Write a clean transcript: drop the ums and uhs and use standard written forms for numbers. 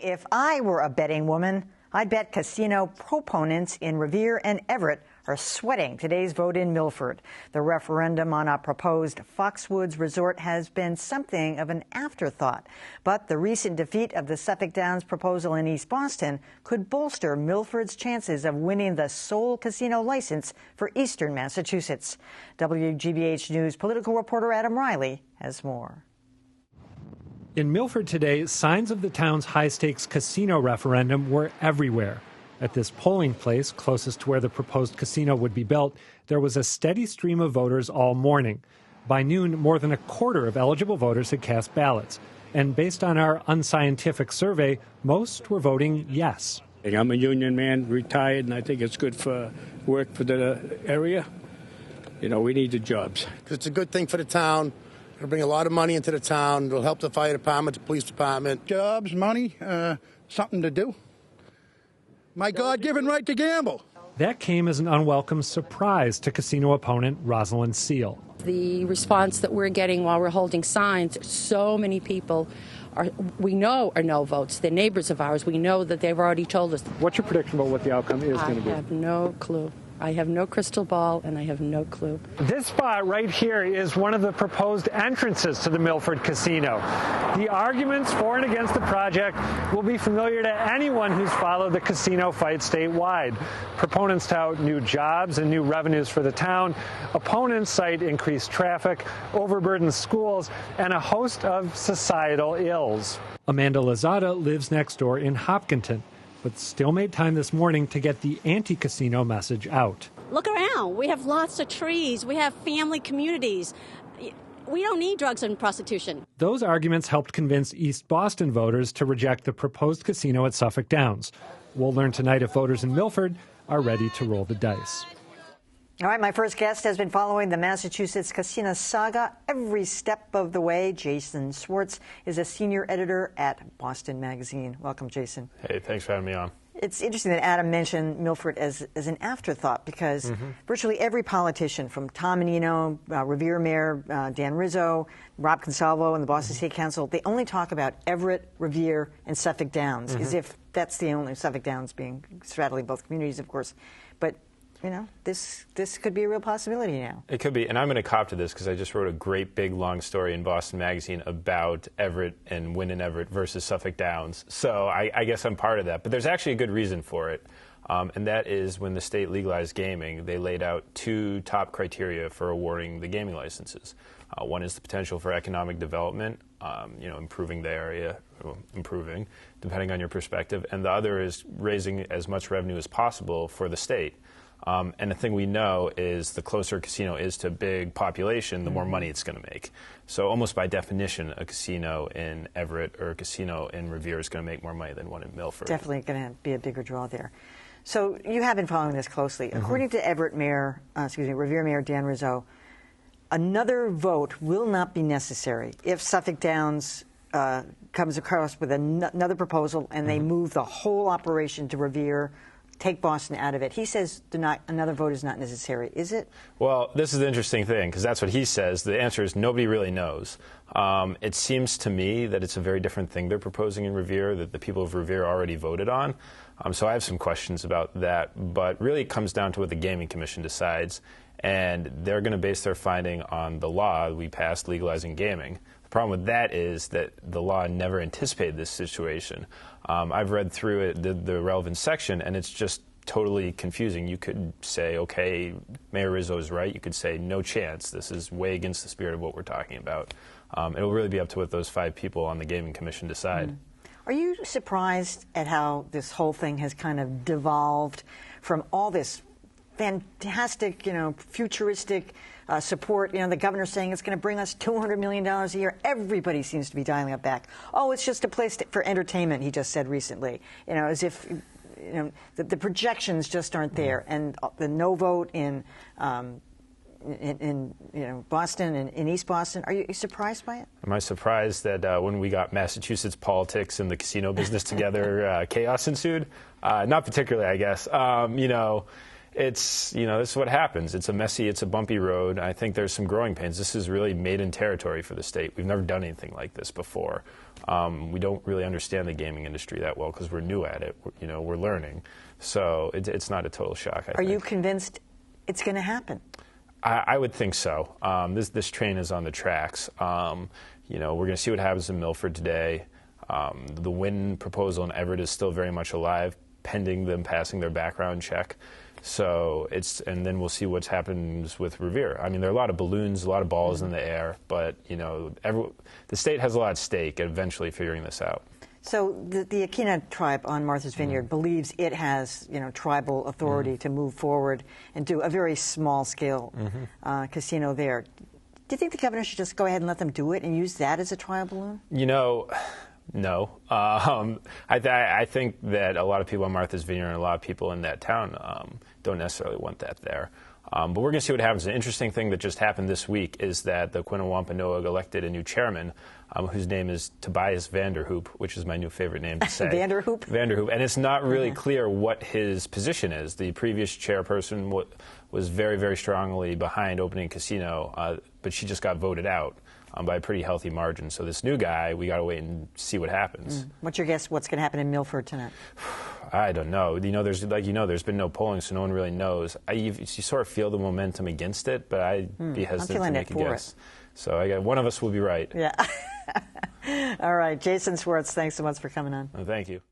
If I were a betting woman, I'd bet casino proponents in Revere and Everett are sweating today's vote in Milford. The referendum on a proposed Foxwoods resort has been something of an afterthought. But the recent defeat of the Suffolk Downs proposal in East Boston could bolster Milford's chances of winning the sole casino license for eastern Massachusetts. WGBH News political reporter Adam Riley has more. In Milford today, signs of the town's high-stakes casino referendum were everywhere. At this polling place, closest to where the proposed casino would be built, there was a steady stream of voters all morning. By noon, more than a quarter of eligible voters had cast ballots. And based on our unscientific survey, most were voting yes. I'm a union man, retired, and I think it's good for work for the area. You know, we need the jobs. It's a good thing for the town. It'll bring a lot of money into the town. It'll help the fire department, the police department. Jobs, money, something to do. My God-given right to gamble. That came as an unwelcome surprise to casino opponent Rosalind Seal. The response that we're getting while we're holding signs, so many people we know are no votes. They're neighbors of ours. We know that they've already told us. What's your prediction about what the outcome is going to be? I have no clue. I have no crystal ball, and I have no clue. This spot right here is one of the proposed entrances to the Milford Casino. The arguments for and against the project will be familiar to anyone who's followed the casino fight statewide. Proponents tout new jobs and new revenues for the town. Opponents cite increased traffic, overburdened schools, and a host of societal ills. Amanda Lozada lives next door in Hopkinton, but still made time this morning to get the anti-casino message out. Look around. We have lots of trees. We have family communities. We don't need drugs and prostitution. Those arguments helped convince East Boston voters to reject the proposed casino at Suffolk Downs. We'll learn tonight if voters in Milford are ready to roll the dice. All right, my first guest has been following the Massachusetts casino saga every step of the way. Jason Schwartz is a senior editor at Boston Magazine. Welcome, Jason. Hey, thanks for having me on. It's interesting that Adam mentioned Milford as an afterthought because virtually every politician, from Tom Menino, Revere Mayor Dan Rizzo, Rob Consalvo, and the Boston City Council, they only talk about Everett, Revere, and Suffolk Downs, as if that's the only Suffolk Downs being straddling both communities, of course. But you know, this could be a real possibility now. It could be, and I'm going to cop to this because I just wrote a great big long story in Boston Magazine about Everett and Wynn and Everett versus Suffolk Downs. So I guess I'm part of that. But there's actually a good reason for it, and that is when the state legalized gaming, they laid out two top criteria for awarding the gaming licenses. One is the potential for economic development, improving the area, improving, depending on your perspective, and the other is raising as much revenue as possible for the state. And the thing we know is the closer a casino is to a big population, the more money it's going to make. So almost by definition, a casino in Everett or a casino in Revere is going to make more money than one in Milford. Definitely going to be a bigger draw there. So you have been following this closely. According to Revere Mayor Dan Rizzo, another vote will not be necessary if Suffolk Downs comes across with another proposal and they move the whole operation to Revere, take Boston out of it. He says another vote is not necessary. Is it? Well, this is the interesting thing, because that's what he says. The answer is nobody really knows. It seems to me that it's a very different thing they're proposing in Revere that the people of Revere already voted on. So I have some questions about that. But really it comes down to what the Gaming Commission decides. And they're going to base their finding on the law we passed legalizing gaming. The problem with that is that the law never anticipated this situation. I've read through it, the relevant section, and it's just totally confusing. You could say, okay, Mayor Rizzo is right. You could say, no chance. This is way against the spirit of what we're talking about. It'll really be up to what those 5 people on the Gaming Commission decide. Are you surprised at how this whole thing has kind of devolved from all this fantastic, futuristic support? The governor saying it's going to bring us $200 million a year. Everybody seems to be dialing it back. Oh, it's just a place for entertainment, he just said recently. As if the projections just aren't there. And the no vote in Boston and in East Boston. Are you surprised by it? Am I surprised that when we got Massachusetts politics and the casino business together, chaos ensued? Not particularly, I guess. It's, this is what happens. It's a bumpy road. I think there's some growing pains. This is really maiden territory for the state. We've never done anything like this before. We don't really understand the gaming industry that well because we're new at it. We're learning. So it's not a total shock, I think. Are you convinced it's going to happen? I would think so. This train is on the tracks. We're going to see what happens in Milford today. The Wynn proposal in Everett is still very much alive, pending them passing their background check. So and then we'll see what happens with Revere. I mean, there are a lot of balloons, a lot of balls in the air, but the state has a lot at stake at eventually figuring this out. So the Yaquina tribe on Martha's Vineyard believes it has, tribal authority to move forward and do a very small-scale casino there. Do you think the governor should just go ahead and let them do it and use that as a trial balloon? No. I think that a lot of people on Martha's Vineyard and a lot of people in that town don't necessarily want that there. But we're going to see what happens. The interesting thing that just happened this week is that the Quinnawampanoag elected a new chairman whose name is Tobias Vanderhoop, which is my new favorite name to say. Vanderhoop? Vanderhoop. And it's not really clear what his position is. The previous chairperson was very, very strongly behind opening a casino, but she just got voted out by a pretty healthy margin. So this new guy, we got to wait and see what happens. What's your guess what's going to happen in Milford tonight? I don't know. There's been no polling, so no one really knows. You sort of feel the momentum against it, but I'd be hesitant to make a guess. So one of us will be right. Yeah. All right. Jason Schwartz, thanks so much for coming on. Thank you.